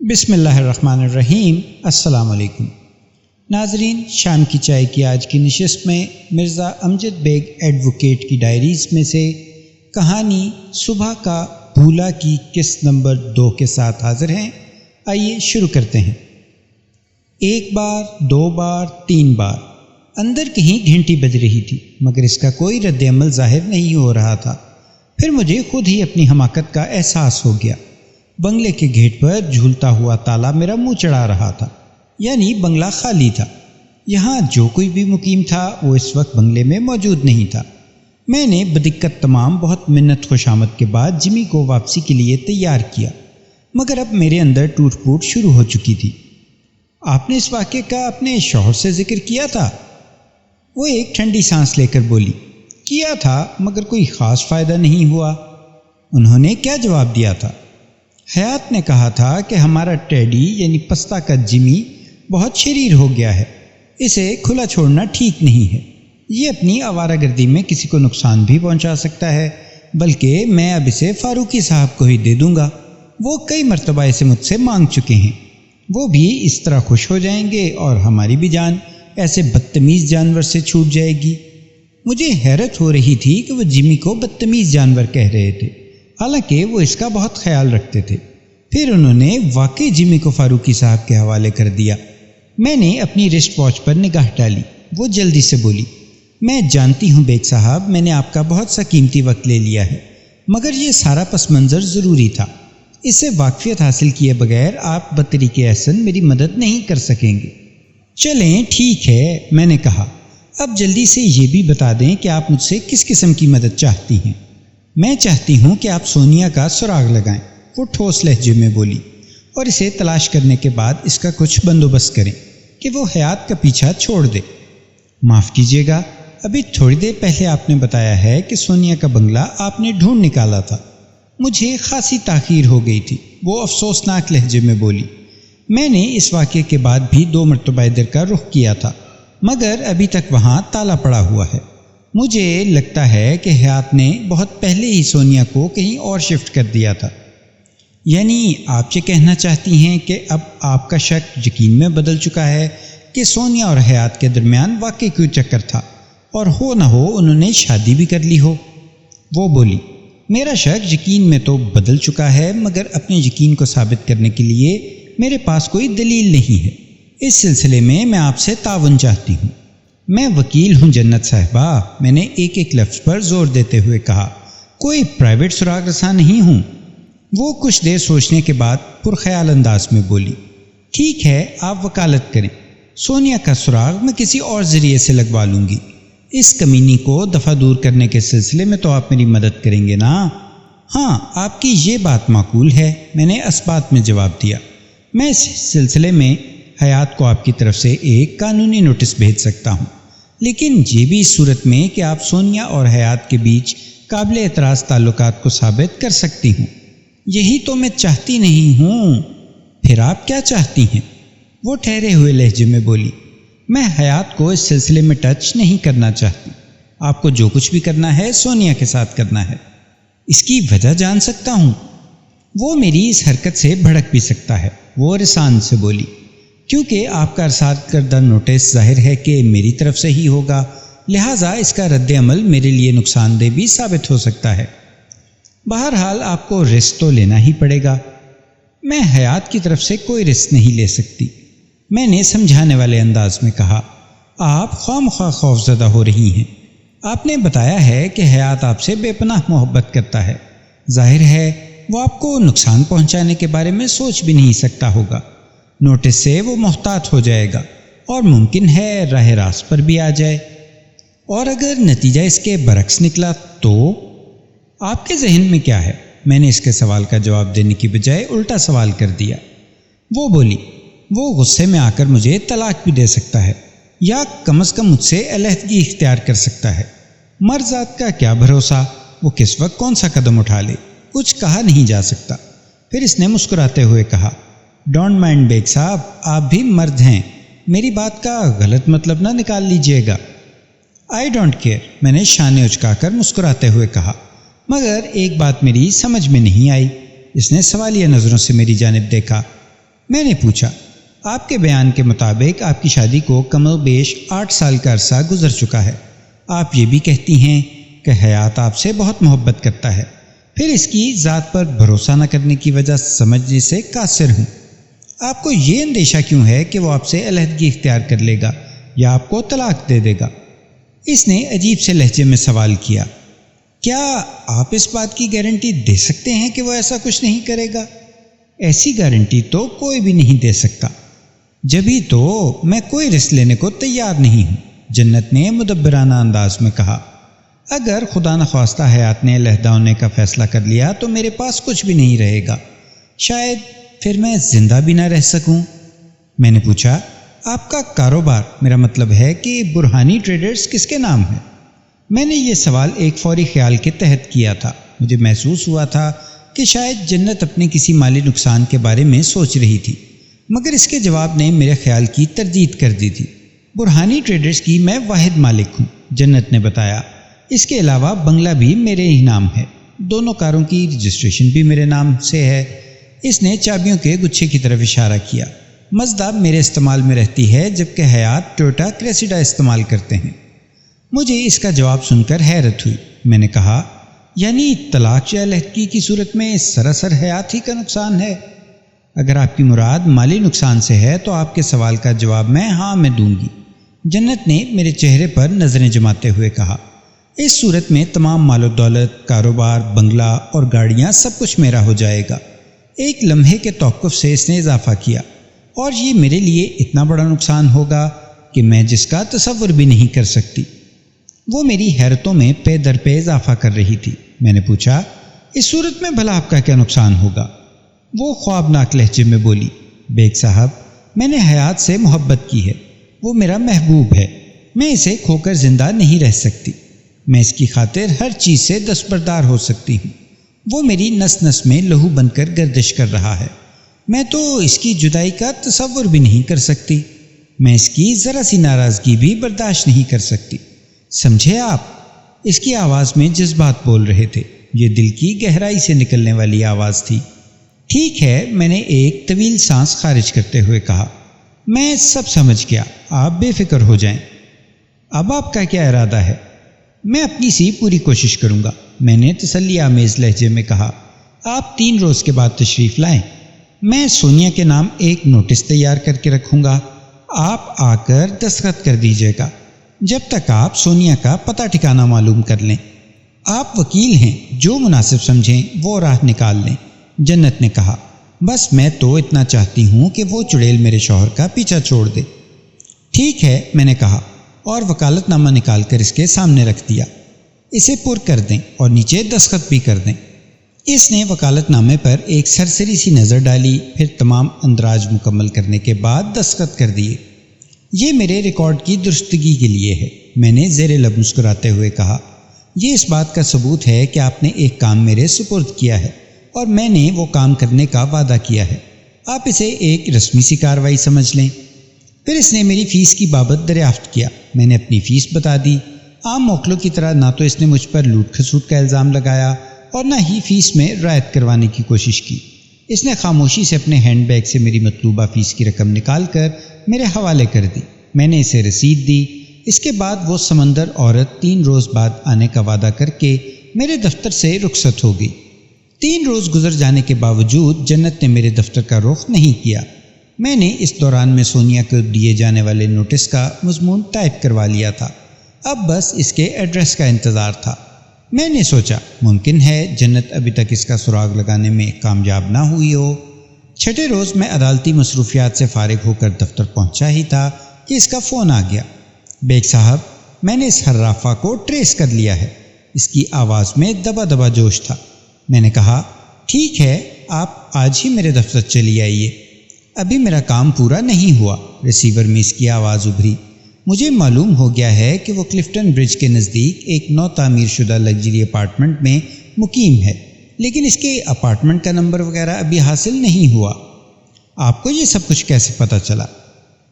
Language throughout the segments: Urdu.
بسم اللہ الرحمن الرحیم۔ السلام علیکم ناظرین، شام کی چائے کی آج کی نشست میں مرزا امجد بیگ ایڈوکیٹ کی ڈائریز میں سے کہانی صبح کا بھولا کی قسط نمبر 2 کے ساتھ حاضر ہیں۔ آئیے شروع کرتے ہیں۔ 1 بار 2 بار 3 بار اندر کہیں گھنٹی بج رہی تھی، مگر اس کا کوئی رد عمل ظاہر نہیں ہو رہا تھا۔ پھر مجھے خود ہی اپنی حماقت کا احساس ہو گیا۔ بنگلے کے گیٹ پر جھولتا ہوا تالا میرا منہ چڑھا رہا تھا، یعنی بنگلہ خالی تھا۔ یہاں جو کوئی بھی مقیم تھا وہ اس وقت بنگلے میں موجود نہیں تھا۔ میں نے بدقت تمام بہت منت خوشامد کے بعد جمی کو واپسی کے لیے تیار کیا، مگر اب میرے اندر ٹوٹ پھوٹ شروع ہو چکی تھی۔ آپ نے اس واقعے کا اپنے شوہر سے ذکر کیا تھا؟ وہ ایک ٹھنڈی سانس لے کر بولی، کیا تھا مگر کوئی خاص فائدہ نہیں ہوا۔ انہوں نے کیا جواب دیا تھا؟ حیات نے کہا تھا کہ ہمارا ٹیڈی یعنی پستہ کا جمی بہت شریر ہو گیا ہے، اسے کھلا چھوڑنا ٹھیک نہیں ہے، یہ اپنی آوارہ گردی میں کسی کو نقصان بھی پہنچا سکتا ہے، بلکہ میں اب اسے فاروقی صاحب کو ہی دے دوں گا۔ وہ کئی مرتبہ اسے مجھ سے مانگ چکے ہیں، وہ بھی اس طرح خوش ہو جائیں گے اور ہماری بھی جان ایسے بدتمیز جانور سے چھوٹ جائے گی۔ مجھے حیرت ہو رہی تھی کہ وہ جمی کو بدتمیز جانور کہہ رہے تھے، حالانکہ وہ اس کا بہت خیال رکھتے تھے۔ پھر انہوں نے واقعی جمی کو فاروقی صاحب کے حوالے کر دیا۔ میں نے اپنی رسٹ واچ پر نگاہ ڈالی۔ وہ جلدی سے بولی، میں جانتی ہوں بیگ صاحب، میں نے آپ کا بہت سا قیمتی وقت لے لیا ہے، مگر یہ سارا پس منظر ضروری تھا۔ اس سے واقفیت حاصل کیے بغیر آپ بطریق احسن میری مدد نہیں کر سکیں گے۔ چلیں ٹھیک ہے، میں نے کہا، اب جلدی سے یہ بھی بتا دیں کہ آپ مجھ سے کس قسم کی مدد چاہتی ہیں۔ میں چاہتی ہوں کہ آپ سونیا کا سراغ لگائیں، وہ ٹھوس لہجے میں بولی، اور اسے تلاش کرنے کے بعد اس کا کچھ بندوبست کریں کہ وہ حیات کا پیچھا چھوڑ دے۔ معاف کیجیے گا، ابھی تھوڑی دیر پہلے آپ نے بتایا ہے کہ سونیا کا بنگلہ آپ نے ڈھونڈ نکالا تھا۔ مجھے خاصی تاخیر ہو گئی تھی، وہ افسوسناک لہجے میں بولی۔ میں نے اس واقعے کے بعد بھی 2 مرتبہ ادھر کا رخ کیا تھا، مگر ابھی تک وہاں تالا پڑا ہوا ہے۔ مجھے لگتا ہے کہ حیات نے بہت پہلے ہی سونیا کو کہیں اور شفٹ کر دیا تھا۔ یعنی آپ یہ کہنا چاہتی ہیں کہ اب آپ کا شک یقین میں بدل چکا ہے کہ سونیا اور حیات کے درمیان واقعی کوئی چکر تھا، اور ہو نہ ہو انہوں نے شادی بھی کر لی ہو۔ وہ بولی، میرا شک یقین میں تو بدل چکا ہے، مگر اپنے یقین کو ثابت کرنے کے لیے میرے پاس کوئی دلیل نہیں ہے۔ اس سلسلے میں آپ سے تعاون چاہتی ہوں۔ میں وکیل ہوں جنت صاحبہ، میں نے ایک لفظ پر زور دیتے ہوئے کہا، کوئی پرائیویٹ سراغ رساں نہیں ہوں۔ وہ کچھ دیر سوچنے کے بعد پرخیال انداز میں بولی، ٹھیک ہے، آپ وکالت کریں، سونیا کا سراغ میں کسی اور ذریعے سے لگوا لوں گی۔ اس کمینی کو دفع دور کرنے کے سلسلے میں تو آپ میری مدد کریں گے نا؟ ہاں، آپ کی یہ بات معقول ہے، میں نے اسبات میں جواب دیا۔ میں اس سلسلے میں حیات کو آپ کی طرف سے ایک قانونی نوٹس بھیج سکتا ہوں، لیکن یہ بھی اس صورت میں کہ آپ سونیا اور حیات کے بیچ قابل اعتراض تعلقات کو ثابت کر سکتی ہوں۔ یہی تو میں چاہتی نہیں ہوں۔ پھر آپ کیا چاہتی ہیں؟ وہ ٹھہرے ہوئے لہجے میں بولی، میں حیات کو اس سلسلے میں ٹچ نہیں کرنا چاہتی۔ آپ کو جو کچھ بھی کرنا ہے سونیا کے ساتھ کرنا ہے۔ اس کی وجہ جان سکتا ہوں؟ وہ میری اس حرکت سے بھڑک بھی سکتا ہے، وہ رسان سے بولی، کیونکہ آپ کا ارسال کردہ نوٹس ظاہر ہے کہ میری طرف سے ہی ہوگا، لہٰذا اس کا رد عمل میرے لیے نقصان دہ بھی ثابت ہو سکتا ہے۔ بہرحال آپ کو رسک تو لینا ہی پڑے گا۔ میں حیات کی طرف سے کوئی رسک نہیں لے سکتی، میں نے سمجھانے والے انداز میں کہا۔ آپ خواہ خوف زدہ ہو رہی ہیں۔ آپ نے بتایا ہے کہ حیات آپ سے بے پناہ محبت کرتا ہے، ظاہر ہے وہ آپ کو نقصان پہنچانے کے بارے میں سوچ بھی نہیں سکتا ہوگا۔ نوٹس سے وہ محتاط ہو جائے گا اور ممکن ہے راہ راست پر بھی آ جائے، اور اگر نتیجہ اس کے برعکس نکلا تو؟ آپ کے ذہن میں کیا ہے؟ میں نے اس کے سوال کا جواب دینے کی بجائے الٹا سوال کر دیا۔ وہ بولی، وہ غصے میں آ کر مجھے طلاق بھی دے سکتا ہے، یا کم از کم مجھ سے علیحدگی اختیار کر سکتا ہے۔ مرزاد کا کیا بھروسہ، وہ کس وقت کون سا قدم اٹھا لے، کچھ کہا نہیں جا سکتا۔ پھر اس نے مسکراتے ہوئے کہا، ڈونٹ مائنڈ بیگ صاحب، آپ بھی مرد ہیں، میری بات کا غلط مطلب نہ نکال لیجئے گا۔ آئی ڈونٹ کیئر، میں نے شانے اچکا کر مسکراتے ہوئے کہا، مگر ایک بات میری سمجھ میں نہیں آئی۔ اس نے سوالیہ نظروں سے میری جانب دیکھا۔ میں نے پوچھا، آپ کے بیان کے مطابق آپ کی شادی کو کم و بیش 8 سال کا عرصہ گزر چکا ہے۔ آپ یہ بھی کہتی ہیں کہ حیات آپ سے بہت محبت کرتا ہے، پھر اس کی ذات پر بھروسہ نہ کرنے کی وجہ سمجھنے سے قاصر ہوں۔ آپ کو یہ اندیشہ کیوں ہے کہ وہ آپ سے علیحدگی اختیار کر لے گا یا آپ کو طلاق دے دے گا؟ اس نے عجیب سے لہجے میں سوال کیا۔ کیا آپ اس بات کی گارنٹی دے سکتے ہیں کہ وہ ایسا کچھ نہیں کرے گا؟ ایسی گارنٹی تو کوئی بھی نہیں دے سکتا، جبھی تو میں کوئی رسک لینے کو تیار نہیں ہوں، جنت نے مدبرانہ انداز میں کہا۔ اگر خدا نخواستہ حیات نے علیحدہ ہونے کا فیصلہ کر لیا تو میرے پاس کچھ بھی نہیں رہے گا، شاید پھر میں زندہ بھی نہ رہ سکوں۔ میں نے پوچھا، آپ کا کاروبار، میرا مطلب ہے کہ برہانی ٹریڈرز کس کے نام ہے؟ میں نے یہ سوال ایک فوری خیال کے تحت کیا تھا۔ مجھے محسوس ہوا تھا کہ شاید جنت اپنے کسی مالی نقصان کے بارے میں سوچ رہی تھی، مگر اس کے جواب نے میرے خیال کی تردید کر دی تھی۔ برہانی ٹریڈرز کی میں واحد مالک ہوں، جنت نے بتایا۔ اس کے علاوہ بنگلہ بھی میرے ہی نام ہے، دونوں کاروں کی رجسٹریشن بھی میرے نام سے ہے۔ اس نے چابیوں کے گچھے کی طرف اشارہ کیا۔ مزدا میرے استعمال میں رہتی ہے، جبکہ حیات ٹویوٹا کریسیڈا استعمال کرتے ہیں۔ مجھے اس کا جواب سن کر حیرت ہوئی۔ میں نے کہا، یعنی طلاق یا علیحدگی کی صورت میں سراسر حیات ہی کا نقصان ہے؟ اگر آپ کی مراد مالی نقصان سے ہے تو آپ کے سوال کا جواب میں ہاں میں دوں گی، جنت نے میرے چہرے پر نظریں جماتے ہوئے کہا۔ اس صورت میں تمام مال و دولت، کاروبار، بنگلہ اور گاڑیاں سب کچھ میرا ہو جائے گا۔ ایک لمحے کے توقف سے اس نے اضافہ کیا، اور یہ میرے لیے اتنا بڑا نقصان ہوگا کہ میں جس کا تصور بھی نہیں کر سکتی۔ وہ میری حیرتوں میں پے در پے اضافہ کر رہی تھی۔ میں نے پوچھا، اس صورت میں بھلا آپ کا کیا نقصان ہوگا؟ وہ خوابناک لہجے میں بولی، بیگ صاحب، میں نے حیات سے محبت کی ہے، وہ میرا محبوب ہے، میں اسے کھو کر زندہ نہیں رہ سکتی، میں اس کی خاطر ہر چیز سے دستبردار ہو سکتی ہوں۔ وہ میری نس نس میں لہو بن کر گردش کر رہا ہے، میں تو اس کی جدائی کا تصور بھی نہیں کر سکتی، میں اس کی ذرا سی ناراضگی بھی برداشت نہیں کر سکتی۔ سمجھے آپ؟ اس کی آواز میں جذبات بول رہے تھے، یہ دل کی گہرائی سے نکلنے والی آواز تھی۔ ٹھیک ہے، میں نے ایک طویل سانس خارج کرتے ہوئے کہا، میں سب سمجھ گیا، آپ بے فکر ہو جائیں۔ اب آپ کا کیا ارادہ ہے؟ میں اپنی سی پوری کوشش کروں گا، میں نے تسلی آمیز لہجے میں کہا۔ آپ 3 روز کے بعد تشریف لائیں، میں سونیا کے نام ایک نوٹس تیار کر کے رکھوں گا، آپ آ کر دستخط کر دیجیے گا۔ جب تک آپ سونیا کا پتہ ٹھکانہ معلوم کر لیں، آپ وکیل ہیں، جو مناسب سمجھیں وہ راہ نکال لیں، جنت نے کہا۔ بس میں تو اتنا چاہتی ہوں کہ وہ چڑیل میرے شوہر کا پیچھا چھوڑ دے۔ ٹھیک ہے، میں نے کہا، اور وکالت نامہ نکال کر اس کے سامنے رکھ دیا۔ اسے پر کر دیں اور نیچے دستخط بھی کر دیں۔ اس نے وکالت نامے پر ایک سرسری سی نظر ڈالی، پھر تمام اندراج مکمل کرنے کے بعد دستخط کر دیے۔ یہ میرے ریکارڈ کی درستگی کے لیے ہے، میں نے زیر لب مسکراتے ہوئے کہا۔ یہ اس بات کا ثبوت ہے کہ آپ نے ایک کام میرے سپرد کیا ہے اور میں نے وہ کام کرنے کا وعدہ کیا ہے، آپ اسے ایک رسمی سی کارروائی سمجھ لیں۔ پھر اس نے میری فیس کی بابت دریافت کیا، میں نے اپنی فیس بتا دی۔ عام موکلوں کی طرح نہ تو اس نے مجھ پر لوٹ کھسوٹ کا الزام لگایا اور نہ ہی فیس میں رعایت کروانے کی کوشش کی۔ اس نے خاموشی سے اپنے ہینڈ بیگ سے میری مطلوبہ فیس کی رقم نکال کر میرے حوالے کر دی، میں نے اسے رسید دی۔ اس کے بعد وہ سمندر عورت 3 روز بعد آنے کا وعدہ کر کے میرے دفتر سے رخصت ہو گئی۔ 3 روز گزر جانے کے باوجود جنت نے میرے دفتر کا رخ نہیں کیا۔ میں نے اس دوران میں سونیا کو دیے جانے والے نوٹس کا مضمون ٹائپ کروا لیا تھا، اب بس اس کے ایڈریس کا انتظار تھا۔ میں نے سوچا ممکن ہے جنت ابھی تک اس کا سراغ لگانے میں کامیاب نہ ہوئی ہو۔ 6 روز میں عدالتی مصروفیات سے فارغ ہو کر دفتر پہنچا ہی تھا کہ اس کا فون آ گیا۔ بیگ صاحب، میں نے اس حرافہ کو ٹریس کر لیا ہے، اس کی آواز میں دبا دبا جوش تھا۔ میں نے کہا، ٹھیک ہے، آپ آج ہی میرے دفتر چلی آئیے۔ ابھی میرا کام پورا نہیں ہوا، ریسیور میں اس کی آواز ابھری۔ مجھے معلوم ہو گیا ہے کہ وہ کلفٹن برج کے نزدیک ایک نو تعمیر شدہ لگژری اپارٹمنٹ میں مقیم ہے، لیکن اس کے اپارٹمنٹ کا نمبر وغیرہ ابھی حاصل نہیں ہوا۔ آپ کو یہ سب کچھ کیسے پتہ چلا؟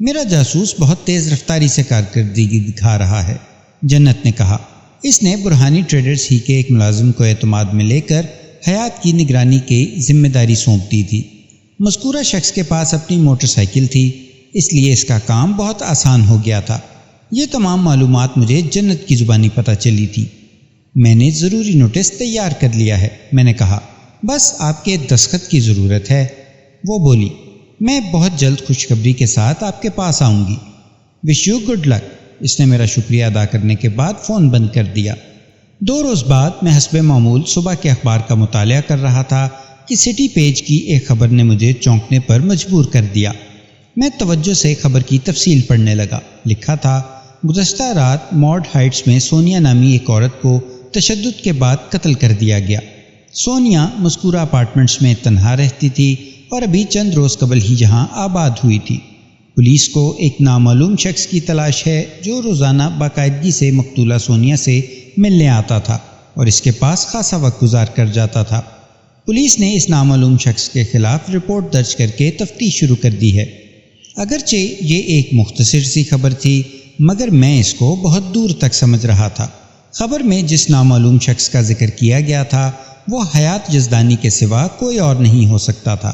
میرا جاسوس بہت تیز رفتاری سے کارکردگی دکھا رہا ہے، جنت نے کہا۔ اس نے برہانی ٹریڈرز ہی کے ایک ملازم کو اعتماد میں لے کر حیات کی نگرانی کی ذمہ داری سونپ دی تھی۔ مذکورہ شخص کے پاس اپنی موٹر سائیکل تھی، اس لیے اس کا کام بہت آسان ہو گیا تھا۔ یہ تمام معلومات مجھے جنت کی زبانی پتہ چلی تھی۔ میں نے ضروری نوٹس تیار کر لیا ہے، میں نے کہا، بس آپ کے دستخط کی ضرورت ہے۔ وہ بولی، میں بہت جلد خوشخبری کے ساتھ آپ کے پاس آؤں گی۔ Wish you good luck. اس نے میرا شکریہ ادا کرنے کے بعد فون بند کر دیا۔ 2 روز بعد میں حسب معمول صبح کے اخبار کا مطالعہ کر رہا تھا کہ سٹی پیج کی ایک خبر نے مجھے چونکنے پر مجبور کر دیا۔ میں توجہ سے خبر کی تفصیل پڑھنے لگا۔ لکھا تھا، گزشتہ رات مارڈ ہائٹس میں سونیا نامی ایک عورت کو تشدد کے بعد قتل کر دیا گیا۔ سونیا مذکورہ اپارٹمنٹس میں تنہا رہتی تھی اور ابھی چند روز قبل ہی یہاں آباد ہوئی تھی۔ پولیس کو ایک نامعلوم شخص کی تلاش ہے جو روزانہ باقاعدگی سے مقتولہ سونیا سے ملنے آتا تھا اور اس کے پاس خاصا وقت گزار کر جاتا تھا۔ پولیس نے اس نامعلوم شخص کے خلاف رپورٹ درج کر کے تفتیش شروع کر دی ہے۔ اگرچہ یہ ایک مختصر سی خبر تھی، مگر میں اس کو بہت دور تک سمجھ رہا تھا۔ خبر میں جس نامعلوم شخص کا ذکر کیا گیا تھا وہ حیات یزدانی کے سوا کوئی اور نہیں ہو سکتا تھا۔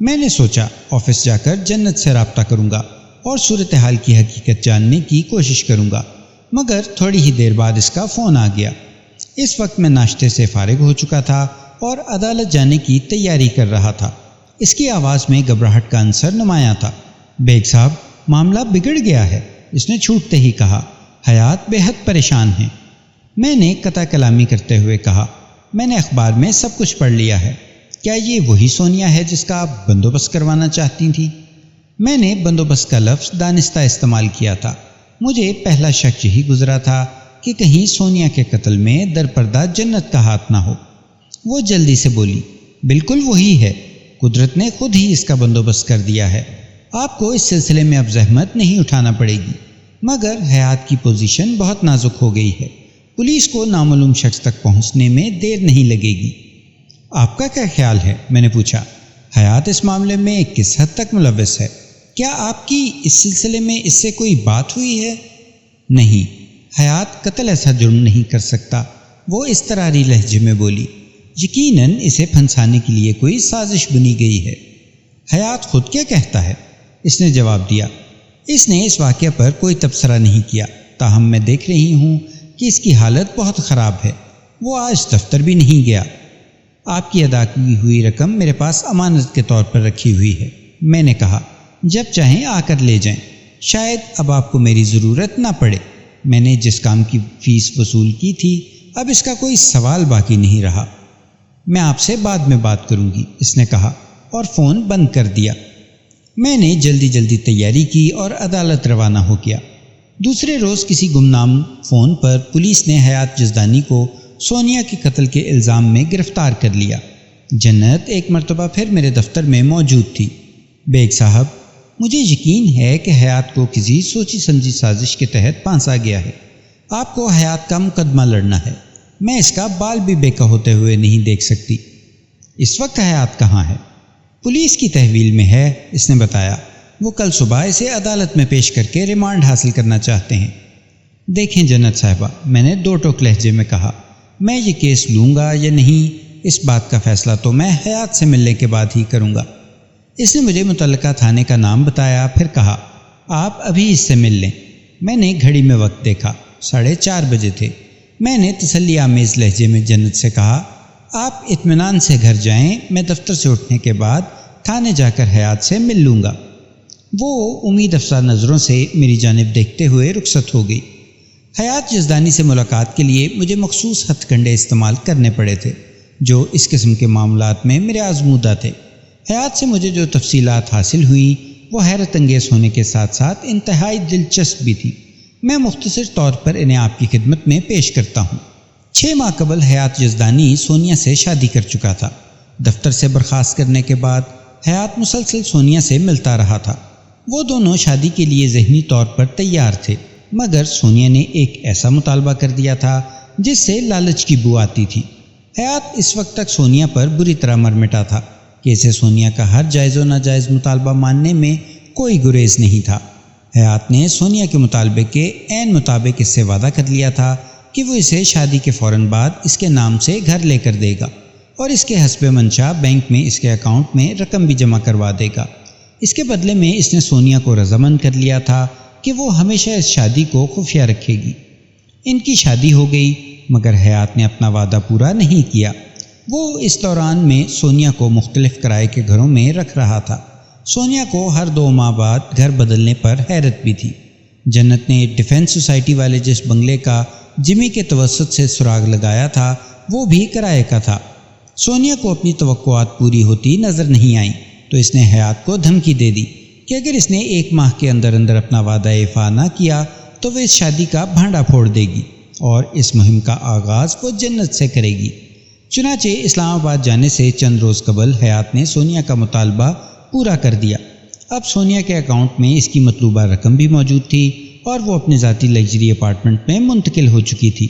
میں نے سوچا آفس جا کر جنت سے رابطہ کروں گا اور صورتحال کی حقیقت جاننے کی کوشش کروں گا، مگر تھوڑی ہی دیر بعد اس کا فون آ گیا۔ اس وقت میں ناشتے سے فارغ ہو چکا تھا اور عدالت جانے کی تیاری کر رہا تھا۔ اس کی آواز میں گھبراہٹ کا عنصر نمایاں تھا۔ بیگ صاحب، معاملہ بگڑ گیا ہے، اس نے چھوٹتے ہی کہا۔ حیات بے حد پریشان ہیں۔ میں نے قطع کلامی کرتے ہوئے کہا، میں نے اخبار میں سب کچھ پڑھ لیا ہے۔ کیا یہ وہی سونیا ہے جس کا آپ بندوبست کروانا چاہتی تھیں؟ میں نے بندوبست کا لفظ دانستہ استعمال کیا تھا۔ مجھے پہلا شک یہی گزرا تھا کہ کہیں سونیا کے قتل میں درپردہ جنت کا ہاتھ نہ ہو۔ وہ جلدی سے بولی، بالکل وہی ہے، قدرت نے خود ہی اس کا بندوبست کر دیا ہے۔ آپ کو اس سلسلے میں اب زحمت نہیں اٹھانا پڑے گی، مگر حیات کی پوزیشن بہت نازک ہو گئی ہے۔ پولیس کو نامعلوم شخص تک پہنچنے میں دیر نہیں لگے گی۔ آپ کا کیا خیال ہے؟ میں نے پوچھا۔ حیات اس معاملے میں کس حد تک ملوث ہے؟ کیا آپ کی اس سلسلے میں اس سے کوئی بات ہوئی ہے؟ نہیں، حیات قتل ایسا جرم نہیں کر سکتا، وہ اضطراری لہجے میں بولی۔ یقیناً اسے پھنسانے کے لیے کوئی سازش بنی گئی ہے۔ حیات خود کیا کہتا ہے؟ اس نے جواب دیا، اس نے اس واقعہ پر کوئی تبصرہ نہیں کیا، تاہم میں دیکھ رہی ہوں کہ اس کی حالت بہت خراب ہے۔ وہ آج دفتر بھی نہیں گیا۔ آپ کی ادا کی ہوئی رقم میرے پاس امانت کے طور پر رکھی ہوئی ہے، میں نے کہا، جب چاہیں آ کر لے جائیں، شاید اب آپ کو میری ضرورت نہ پڑے۔ میں نے جس کام کی فیس وصول کی تھی اب اس کا کوئی سوال باقی نہیں رہا۔ میں آپ سے بعد میں بات کروں گی، اس نے کہا اور فون بند کر دیا۔ میں نے جلدی تیاری کی اور عدالت روانہ ہو گیا۔ دوسرے روز کسی گمنام فون پر پولیس نے حیات یزدانی کو سونیا کے قتل کے الزام میں گرفتار کر لیا۔ جنت ایک مرتبہ پھر میرے دفتر میں موجود تھی۔ بیگ صاحب، مجھے یقین ہے کہ حیات کو کسی سوچی سمجھی سازش کے تحت پھانسا گیا ہے۔ آپ کو حیات کا مقدمہ لڑنا ہے، میں اس کا بال بھی بیکا ہوتے ہوئے نہیں دیکھ سکتی۔ اس وقت حیات کہاں ہے؟ پولیس کی تحویل میں ہے، اس نے بتایا۔ وہ کل صبح اسے عدالت میں پیش کر کے ریمانڈ حاصل کرنا چاہتے ہیں۔ دیکھیں جنت صاحبہ، میں نے 2 ٹوک لہجے میں کہا، میں یہ کیس لوں گا یا نہیں، اس بات کا فیصلہ تو میں حیات سے ملنے کے بعد ہی کروں گا۔ اس نے مجھے متعلقہ تھانے کا نام بتایا، پھر کہا، آپ ابھی اس سے مل لیں۔ میں نے گھڑی میں وقت دیکھا، 4:30 بجے تھے۔ میں نے تسلی آمیز لہجے میں جنت سے کہا، آپ اطمینان سے گھر جائیں، میں دفتر سے اٹھنے کے بعد تھانے جا کر حیات سے مل لوں گا۔ وہ امید افزا نظروں سے میری جانب دیکھتے ہوئے رخصت ہو گئی۔ حیات یزدانی سے ملاقات کے لیے مجھے مخصوص ہتھ کنڈے استعمال کرنے پڑے تھے جو اس قسم کے معاملات میں میرے آزمودہ تھے۔ حیات سے مجھے جو تفصیلات حاصل ہوئیں وہ حیرت انگیز ہونے کے ساتھ ساتھ انتہائی دلچسپ بھی تھی۔ میں مختصر طور پر انہیں آپ کی خدمت میں پیش کرتا ہوں۔ 6 ماہ قبل حیات یزدانی سونیا سے شادی کر چکا تھا۔ دفتر سے برخاست کرنے کے بعد حیات مسلسل سونیا سے ملتا رہا تھا۔ وہ دونوں شادی کے لیے ذہنی طور پر تیار تھے، مگر سونیا نے ایک ایسا مطالبہ کر دیا تھا جس سے لالچ کی بو آتی تھی۔ حیات اس وقت تک سونیا پر بری طرح مرمٹا تھا کہ اسے سونیا کا ہر جائز و ناجائز مطالبہ ماننے میں کوئی گریز نہیں تھا۔ حیات نے سونیا کے مطالبے کے عین مطابق اس سے وعدہ کر لیا تھا کہ وہ اسے شادی کے فوراً بعد اس کے نام سے گھر لے کر دے گا اور اس کے حسب منشا بینک میں اس کے اکاؤنٹ میں رقم بھی جمع کروا دے گا۔ اس کے بدلے میں اس نے سونیا کو رضامند کر لیا تھا کہ وہ ہمیشہ اس شادی کو خفیہ رکھے گی۔ ان کی شادی ہو گئی، مگر حیات نے اپنا وعدہ پورا نہیں کیا۔ وہ اس دوران میں سونیا کو مختلف کرائے کے گھروں میں رکھ رہا تھا۔ سونیا کو ہر 2 ماہ بعد گھر بدلنے پر حیرت بھی تھی۔ جنت نے ڈیفنس سوسائٹی والے جس بنگلے کا جمی کے توسط سے سراغ لگایا تھا وہ بھی کرائے کا تھا۔ سونیا کو اپنی توقعات پوری ہوتی نظر نہیں آئیں تو اس نے حیات کو دھمکی دے دی کہ اگر اس نے 1 ماہ کے اندر اندر اپنا وعدہ ایفا نہ کیا تو وہ اس شادی کا بھانڈا پھوڑ دے گی اور اس مہم کا آغاز وہ جنت سے کرے گی۔ چنانچہ اسلام آباد جانے سے چند روز قبل حیات نے سونیا کا مطالبہ پورا کر دیا۔ اب سونیا کے اکاؤنٹ میں اس کی مطلوبہ رقم بھی موجود تھی اور وہ اپنے ذاتی لگژری اپارٹمنٹ میں منتقل ہو چکی تھی۔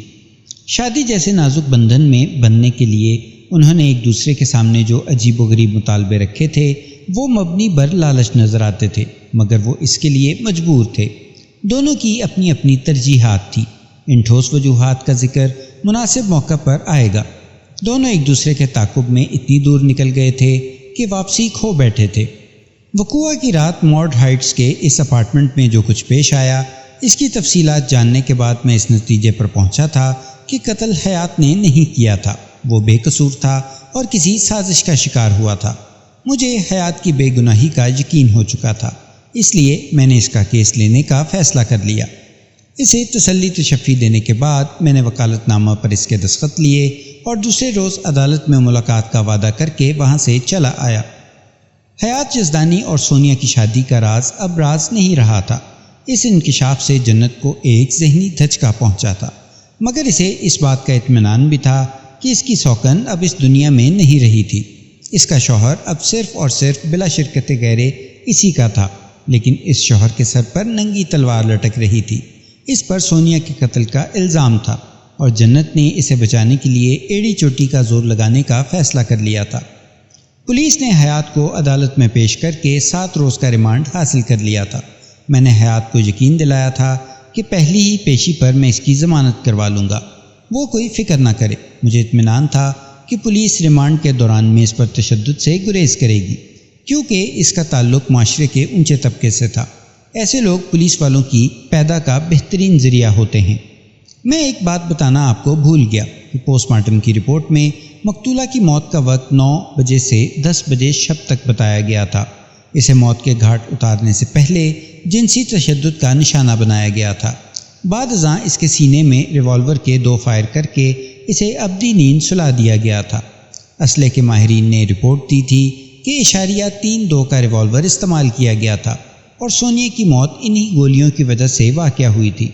شادی جیسے نازک بندھن میں بننے کے لیے انہوں نے ایک دوسرے کے سامنے جو عجیب و غریب مطالبے رکھے تھے وہ مبنی بر لالچ نظر آتے تھے، مگر وہ اس کے لیے مجبور تھے۔ دونوں کی اپنی اپنی ترجیحات تھی۔ ان ٹھوس وجوہات کا ذکر مناسب موقع پر آئے گا۔ دونوں ایک دوسرے کے تعاقب میں اتنی دور نکل گئے تھے کہ واپسی کھو بیٹھے تھے۔ وقوعہ کی رات مارڈ ہائٹس کے اس اپارٹمنٹ میں جو کچھ پیش آیا اس کی تفصیلات جاننے کے بعد میں اس نتیجے پر پہنچا تھا کہ قتل حیات نے نہیں کیا تھا، وہ بے قصور تھا اور کسی سازش کا شکار ہوا تھا۔ مجھے حیات کی بے گناہی کا یقین ہو چکا تھا، اس لیے میں نے اس کا کیس لینے کا فیصلہ کر لیا۔ اسے تسلی تشفی دینے کے بعد میں نے وکالت نامہ پر اس کے دستخط لیے اور دوسرے روز عدالت میں ملاقات کا وعدہ کر کے وہاں سے چلا آیا۔ حیات یزدانی اور سونیا کی شادی کا راز اب راز نہیں رہا تھا۔ اس انکشاف سے جنت کو ایک ذہنی دھچکا پہنچا تھا، مگر اسے اس بات کا اطمینان بھی تھا کہ اس کی سوکن اب اس دنیا میں نہیں رہی تھی۔ اس کا شوہر اب صرف اور صرف بلا شرکت غیرے اسی کا تھا، لیکن اس شوہر کے سر پر ننگی تلوار لٹک رہی تھی۔ اس پر سونیا کے قتل کا الزام تھا اور جنت نے اسے بچانے کے لیے ایڑی چوٹی کا زور لگانے کا فیصلہ کر لیا تھا۔ پولیس نے حیات کو عدالت میں پیش کر کے 7 روز کا ریمانڈ حاصل کر لیا تھا۔ میں نے حیات کو یقین دلایا تھا کہ پہلی ہی پیشی پر میں اس کی ضمانت کروا لوں گا، وہ کوئی فکر نہ کرے۔ مجھے اطمینان تھا کہ پولیس ریمانڈ کے دوران میں اس پر تشدد سے گریز کرے گی، کیونکہ اس کا تعلق معاشرے کے اونچے طبقے سے تھا۔ ایسے لوگ پولیس والوں کی پیدا کا بہترین ذریعہ ہوتے ہیں۔ میں ایک بات بتانا آپ کو بھول گیا کہ پوسٹ مارٹم کی رپورٹ میں مقتولہ کی موت کا وقت 9 بجے سے 10 بجے شب تک بتایا گیا تھا۔ اسے موت کے گھاٹ اتارنے سے پہلے جنسی تشدد کا نشانہ بنایا گیا تھا۔ بعد ازاں اس کے سینے میں ریوالور کے 2 فائر کر کے اسے ابدی نیند سلا دیا گیا تھا۔ اسلحے کے ماہرین نے رپورٹ دی تھی کہ .32 کا ریوالور استعمال کیا گیا تھا اور سونیا کی موت انہی گولیوں کی وجہ سے واقع ہوئی تھی۔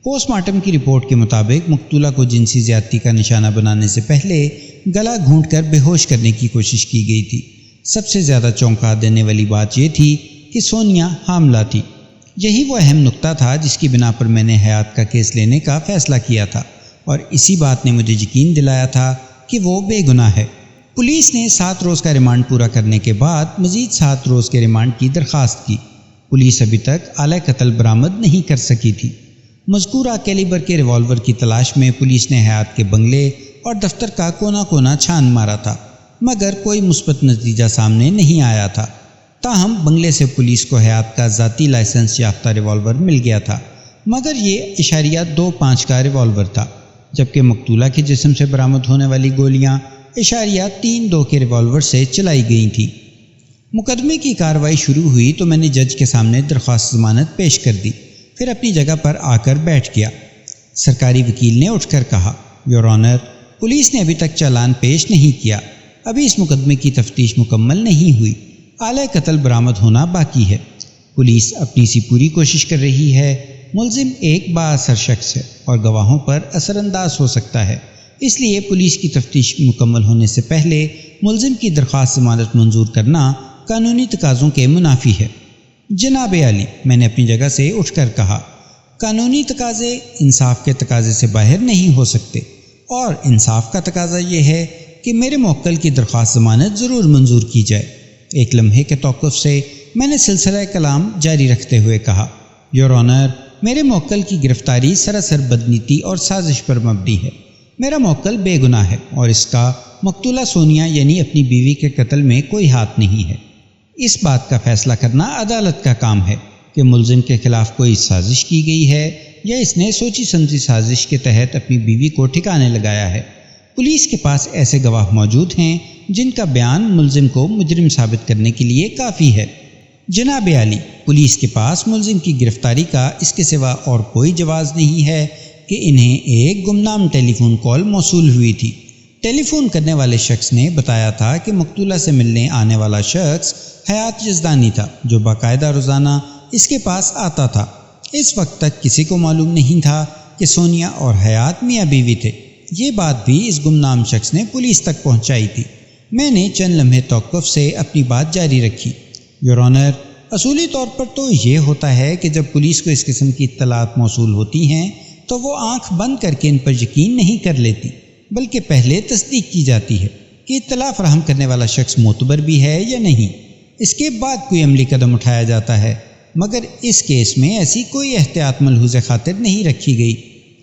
پوسٹ مارٹم کی رپورٹ کے مطابق مقتولہ کو جنسی زیادتی کا نشانہ بنانے سے پہلے گلا گھونٹ کر بے ہوش کرنے کی کوشش کی گئی تھی۔ سب سے زیادہ چونکا دینے والی بات یہ تھی کہ سونیا حاملہ تھی۔ یہی وہ اہم نقطہ تھا جس کی بنا پر میں نے حیات کا کیس لینے کا فیصلہ کیا تھا، اور اسی بات نے مجھے یقین دلایا تھا کہ وہ بے گناہ ہے۔ پولیس نے 7 روز کا ریمانڈ پورا کرنے کے بعد مزید 7 روز کے ریمانڈ کی درخواست کی۔ پولیس ابھی تک آلہ قتل برآمد نہیں کر سکی تھی۔ مذکورہ کیلیبر کے ریوالور کی تلاش میں پولیس نے حیات کے بنگلے اور دفتر کا کونا کونا چھان مارا تھا، مگر کوئی مثبت نتیجہ سامنے نہیں آیا تھا۔ تاہم بنگلے سے پولیس کو حیات کا ذاتی لائسنس یافتہ ریوالور مل گیا تھا، مگر یہ .25 کا ریوالور تھا، جبکہ مقتولہ کے جسم سے برآمد ہونے والی گولیاں .32 کے ریوالور سے چلائی گئی تھیں۔ مقدمے کی کارروائی شروع ہوئی تو میں نے جج کے سامنے درخواست ضمانت پیش کر دی، پھر اپنی جگہ پر آ کر بیٹھ گیا۔ سرکاری وکیل نے اٹھ کر کہا، یور آنر، پولیس نے ابھی تک چالان پیش نہیں کیا، ابھی اس مقدمے کی تفتیش مکمل نہیں ہوئی، آلہ قتل برآمد ہونا باقی ہے۔ پولیس اپنی سی پوری کوشش کر رہی ہے۔ ملزم ایک بااثر شخص ہے اور گواہوں پر اثر انداز ہو سکتا ہے، اس لیے پولیس کی تفتیش مکمل ہونے سے پہلے ملزم کی درخواست ضمانت منظور کرنا قانونی تقاضوں کے منافی ہے۔ جناب عالی، میں نے اپنی جگہ سے اٹھ کر کہا، قانونی تقاضے انصاف کے تقاضے سے باہر نہیں ہو سکتے، اور انصاف کا تقاضا یہ ہے کہ میرے موکل کی درخواست ضمانت ضرور منظور کی جائے۔ ایک لمحے کے توقف سے میں نے سلسلہ کلام جاری رکھتے ہوئے کہا، یور آنر، میرے موکل کی گرفتاری سراسر بدنیتی اور سازش پر مبنی ہے۔ میرا موکل بے گناہ ہے اور اس کا مقتولہ سونیا یعنی اپنی بیوی کے قتل میں کوئی ہاتھ نہیں ہے۔ اس بات کا فیصلہ کرنا عدالت کا کام ہے کہ ملزم کے خلاف کوئی سازش کی گئی ہے یا اس نے سوچی سمجھی سازش کے تحت اپنی بیوی کو ٹھکانے لگایا ہے۔ پولیس کے پاس ایسے گواہ موجود ہیں جن کا بیان ملزم کو مجرم ثابت کرنے کے لیے کافی ہے۔ جناب عالی، پولیس کے پاس ملزم کی گرفتاری کا اس کے سوا اور کوئی جواز نہیں ہے کہ انہیں ایک گمنام ٹیلی فون کال موصول ہوئی تھی۔ ٹیلی فون کرنے والے شخص نے بتایا تھا کہ مقتولہ سے ملنے آنے والا شخص حیات یزدانی تھا، جو باقاعدہ روزانہ اس کے پاس آتا تھا۔ اس وقت تک کسی کو معلوم نہیں تھا کہ سونیا اور حیات میاں بیوی تھے۔ یہ بات بھی اس گمنام شخص نے پولیس تک پہنچائی تھی۔ میں نے چند لمحے توقف سے اپنی بات جاری رکھی۔ یور آنر، اصولی طور پر تو یہ ہوتا ہے کہ جب پولیس کو اس قسم کی اطلاعات موصول ہوتی ہیں تو وہ آنکھ بند کر کے ان پر یقین نہیں کر لیتی، بلکہ پہلے تصدیق کی جاتی ہے کہ اطلاع فراہم کرنے والا شخص معتبر بھی ہے یا نہیں۔ اس کے بعد کوئی عملی قدم اٹھایا جاتا ہے، مگر اس کیس میں ایسی کوئی احتیاط ملحوظ خاطر نہیں رکھی گئی۔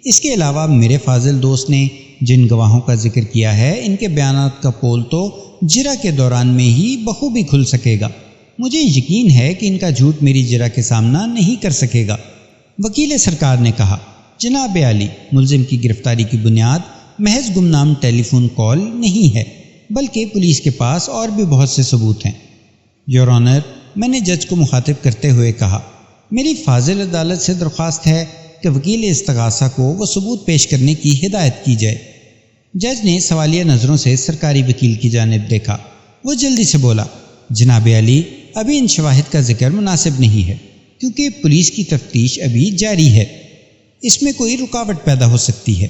اس کے علاوہ میرے فاضل دوست نے جن گواہوں کا ذکر کیا ہے، ان کے بیانات کا پول تو جرا کے دوران میں ہی بخوبی کھل سکے گا۔ مجھے یقین ہے کہ ان کا جھوٹ میری جرا کے سامنا نہیں کر سکے گا۔ وکیل سرکار نے کہا، جناب عالی، ملزم کی گرفتاری کی بنیاد محض گمنام ٹیلی فون کال نہیں ہے، بلکہ پولیس کے پاس اور بھی بہت سے ثبوت ہیں۔ یور آنر، میں نے جج کو مخاطب کرتے ہوئے کہا، میری فاضل عدالت سے درخواست ہے کہ وکیل استغاثہ کو وہ ثبوت پیش کرنے کی ہدایت کی جائے۔ جج نے سوالیہ نظروں سے سرکاری وکیل کی جانب دیکھا۔ وہ جلدی سے بولا، جناب عالی، ابھی ان شواہد کا ذکر مناسب نہیں ہے، کیونکہ پولیس کی تفتیش ابھی جاری ہے، اس میں کوئی رکاوٹ پیدا ہو سکتی ہے۔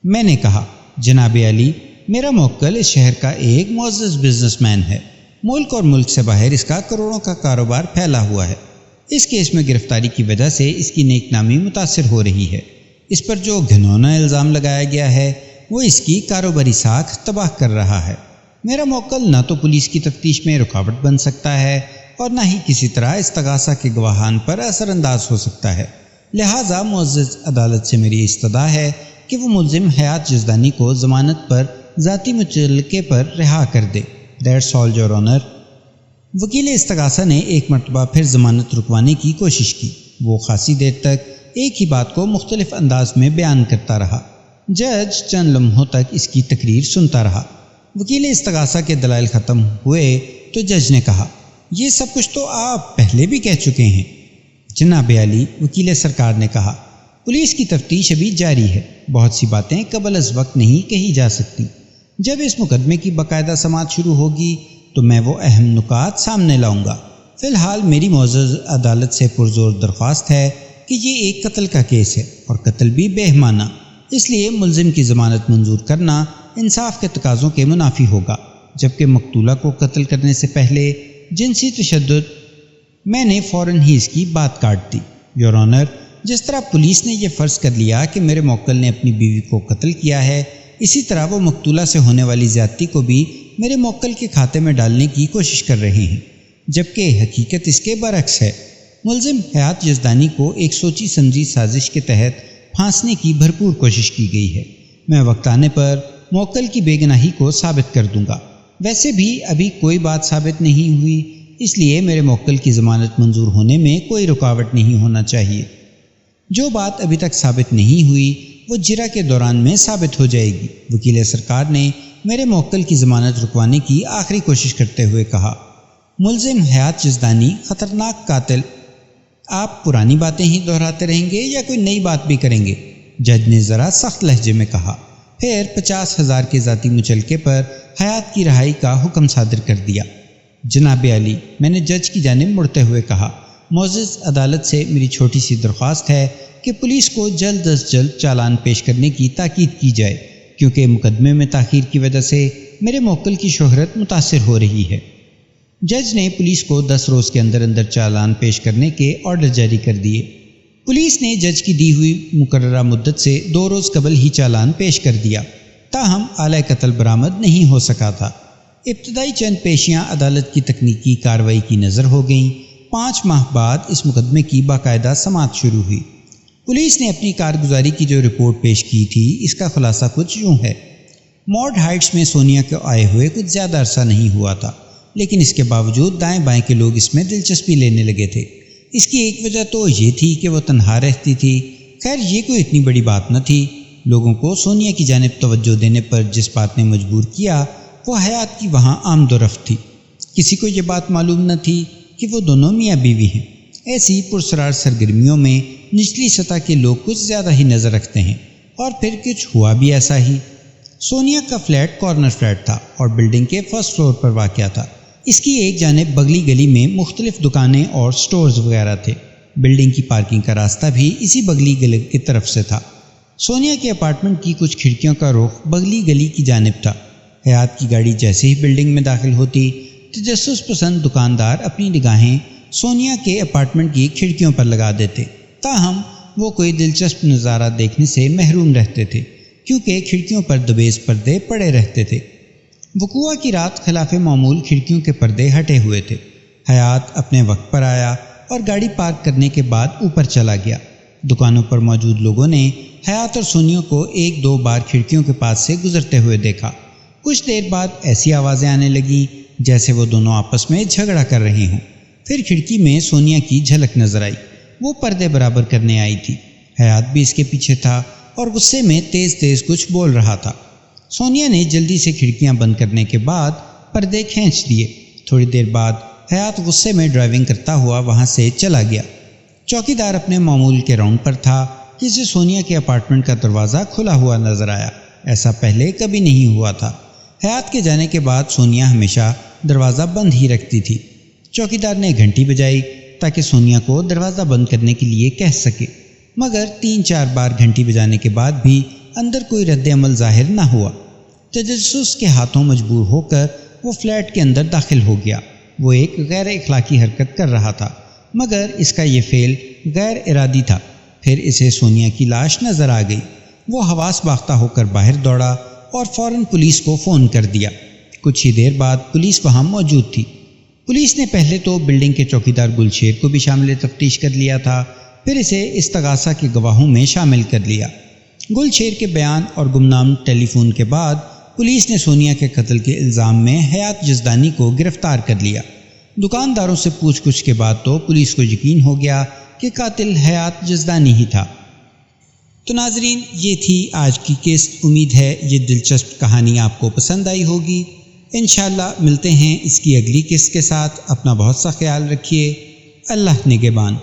میں نے کہا، جناب عالی، میرا موکل اس شہر کا ایک معزز بزنس مین ہے، ملک اور ملک سے باہر اس کا کروڑوں کا کاروبار پھیلا ہوا ہے۔ اس کیس میں گرفتاری کی وجہ سے اس کی نیک نامی متاثر ہو رہی ہے۔ اس پر جو گھنونا الزام لگایا گیا ہے وہ اس کی کاروباری ساکھ تباہ کر رہا ہے۔ میرا موکل نہ تو پولیس کی تفتیش میں رکاوٹ بن سکتا ہے اور نہ ہی کسی طرح استغاثہ کے گواہان پر اثر انداز ہو سکتا ہے، لہٰذا معزز عدالت سے میری استدعا ہے کہ وہ ملزم حیات یزدانی کو ضمانت پر ذاتی متعلقے پر رہا کر دے۔ That's all your honour. وکیل استغاثہ نے ایک مرتبہ پھر ضمانت رکوانے کی کوشش کی۔ وہ خاصی دیر تک ایک ہی بات کو مختلف انداز میں بیان کرتا رہا۔ جج چند لمحوں تک اس کی تقریر سنتا رہا۔ وکیل استغاثہ کے دلائل ختم ہوئے تو جج نے کہا، یہ سب کچھ تو آپ پہلے بھی کہہ چکے ہیں۔ جناب عالی، وکیل سرکار نے کہا، پولیس کی تفتیش ابھی جاری ہے، بہت سی باتیں قبل از وقت نہیں کہی جا سکتی۔ جب اس مقدمے کی باقاعدہ سماعت شروع ہوگی تو میں وہ اہم نکات سامنے لاؤں گا۔ فی الحال میری معزز عدالت سے پرزور درخواست ہے کہ یہ ایک قتل کا کیس ہے اور قتل بھی بہیمانہ، اس لیے ملزم کی ضمانت منظور کرنا انصاف کے تقاضوں کے منافی ہوگا، جبکہ مقتولہ کو قتل کرنے سے پہلے جنسی تشدد۔ میں نے فوراً ہی اس کی بات کاٹ دی۔ یور آنر، جس طرح پولیس نے یہ فرض کر لیا کہ میرے موکل نے اپنی بیوی کو قتل کیا ہے، اسی طرح وہ مقتولہ سے ہونے والی زیادتی کو بھی میرے موکل کے کھاتے میں ڈالنے کی کوشش کر رہے ہیں، جبکہ حقیقت اس کے برعکس ہے۔ ملزم حیات یزدانی کو ایک سوچی سمجھی سازش کے تحت پھانسنے کی بھرپور کوشش کی گئی ہے۔ میں وقت آنے پر موکل کی بے گناہی کو ثابت کر دوں گا۔ ویسے بھی ابھی کوئی بات ثابت نہیں ہوئی، اس لیے میرے موکل کی ضمانت منظور ہونے میں کوئی رکاوٹ نہیں ہونا چاہیے۔ جو بات ابھی تک ثابت نہیں ہوئی وہ جرا کے دوران میں ثابت ہو جائے گی۔ وکیل سرکار نے میرے موکل کی ضمانت رکوانے کی آخری کوشش کرتے ہوئے کہا، ملزم حیات یزدانی خطرناک قاتل۔ آپ پرانی باتیں ہی دہراتے رہیں گے یا کوئی نئی بات بھی کریں گے؟ جج نے ذرا سخت لہجے میں کہا، پھر 50,000 کے ذاتی مچلکے پر حیات کی رہائی کا حکم صادر کر دیا۔ جناب عالی، میں نے جج کی جانب مڑتے ہوئے کہا، معزز عدالت سے میری چھوٹی سی درخواست ہے کہ پولیس کو جلد از جلد چالان پیش کرنے کی تاکید کی جائے، کیونکہ مقدمے میں تاخیر کی وجہ سے میرے موکل کی شہرت متاثر ہو رہی ہے۔ جج نے پولیس کو 10 روز کے اندر اندر چالان پیش کرنے کے آرڈر جاری کر دیے۔ پولیس نے جج کی دی ہوئی مقررہ مدت سے 2 روز قبل ہی چالان پیش کر دیا، تاہم آلہ قتل برآمد نہیں ہو سکا تھا۔ ابتدائی چند پیشیاں عدالت کی تکنیکی کارروائی کی نظر ہو گئیں۔ 5 ماہ بعد اس مقدمے کی باقاعدہ سماعت شروع ہوئی۔ پولیس نے اپنی کارگزاری کی جو رپورٹ پیش کی تھی، اس کا خلاصہ کچھ یوں ہے۔ ماڈ ہائٹس میں سونیا کو آئے ہوئے کچھ زیادہ عرصہ نہیں ہوا تھا، لیکن اس کے باوجود دائیں بائیں کے لوگ اس میں دلچسپی لینے لگے تھے۔ اس کی ایک وجہ تو یہ تھی کہ وہ تنہا رہتی تھی۔ خیر یہ کوئی اتنی بڑی بات نہ تھی۔ لوگوں کو سونیا کی جانب توجہ دینے پر جس بات نے مجبور کیا وہ حیات کی وہاں آمد و رفت تھی۔ کسی کو یہ بات معلوم نہ تھی کہ وہ دونوں میاں بیوی ہیں۔ ایسی پرسرار سرگرمیوں میں نچلی سطح کے لوگ کچھ زیادہ ہی نظر رکھتے ہیں، اور پھر کچھ ہوا بھی ایسا ہی۔ سونیا کا فلیٹ کارنر فلیٹ تھا اور بلڈنگ کے فرسٹ فلور پر واقع تھا۔ اس کی ایک جانب بغلی گلی میں مختلف دکانیں اور سٹورز وغیرہ تھے۔ بلڈنگ کی پارکنگ کا راستہ بھی اسی بغلی گلی کی طرف سے تھا۔ سونیا کے اپارٹمنٹ کی کچھ کھڑکیوں کا رخ بغلی گلی کی جانب تھا۔ حیات کی گاڑی جیسے ہی بلڈنگ میں داخل ہوتی، تجسس پسند دکاندار اپنی نگاہیں سونیا کے اپارٹمنٹ کی کھڑکیوں پر لگا دیتے، تاہم وہ کوئی دلچسپ نظارہ دیکھنے سے محروم رہتے تھے کیونکہ کھڑکیوں پر دبیز پردے پڑے رہتے تھے۔ وقوع کی رات خلاف معمول کھڑکیوں کے پردے ہٹے ہوئے تھے۔ حیات اپنے وقت پر آیا اور گاڑی پارک کرنے کے بعد اوپر چلا گیا۔ دکانوں پر موجود لوگوں نے حیات اور سونیا کو ایک دو بار کھڑکیوں کے پاس سے گزرتے ہوئے دیکھا۔ کچھ دیر بعد ایسی آوازیں آنے لگیں جیسے وہ دونوں آپس میں جھگڑا کر رہے ہوں۔ پھر کھڑکی میں سونیا کی جھلک نظر آئی۔ وہ پردے برابر کرنے آئی تھی۔ حیات بھی اس کے پیچھے تھا اور غصے میں تیز تیز کچھ بول رہا تھا۔ سونیا نے جلدی سے کھڑکیاں بند کرنے کے بعد پردے کھینچ دیے۔ تھوڑی دیر بعد حیات غصے میں ڈرائیونگ کرتا ہوا وہاں سے چلا گیا۔ چوکیدار اپنے معمول کے راؤنڈ پر تھا کہ اسے سونیا کے اپارٹمنٹ کا دروازہ کھلا ہوا نظر آیا۔ ایسا پہلے کبھی نہیں ہوا تھا۔ حیات کے جانے کے بعد سونیا ہمیشہ دروازہ بند ہی رکھتی تھی۔ چوکیدار نے گھنٹی بجائی تاکہ سونیا کو دروازہ بند کرنے کے لیے کہہ سکے، مگر 3-4 بار گھنٹی بجانے کے بعد بھی اندر کوئی رد عمل ظاہر نہ ہوا۔ تجسس کے ہاتھوں مجبور ہو کر وہ فلیٹ کے اندر داخل ہو گیا۔ وہ ایک غیر اخلاقی حرکت کر رہا تھا، مگر اس کا یہ فعل غیر ارادی تھا۔ پھر اسے سونیا کی لاش نظر آ گئی۔ وہ حواس باختہ ہو کر باہر دوڑا اور فوراً پولیس کو فون کر دیا۔ کچھ ہی دیر بعد پولیس وہاں موجود تھی۔ پولیس نے پہلے تو بلڈنگ کے چوکیدار گلشیر کو بھی شامل تفتیش کر لیا تھا، پھر اسے استغاثہ کے گواہوں میں شامل کر لیا۔ گلشیر کے بیان اور گمنام ٹیلی فون کے بعد پولیس نے سونیا کے قتل کے الزام میں حیات جزدانی کو گرفتار کر لیا۔ دکانداروں سے پوچھ گچھ کے بعد تو پولیس کو یقین ہو گیا کہ قاتل حیات جزدانی ہی تھا۔ تو ناظرین، یہ تھی آج کی قسط۔ امید ہے یہ دلچسپ کہانی آپ کو پسند آئی ہوگی۔ انشاءاللہ ملتے ہیں اس کی اگلی قسط کے ساتھ۔ اپنا بہت سا خیال رکھیے۔ اللہ نگہبان۔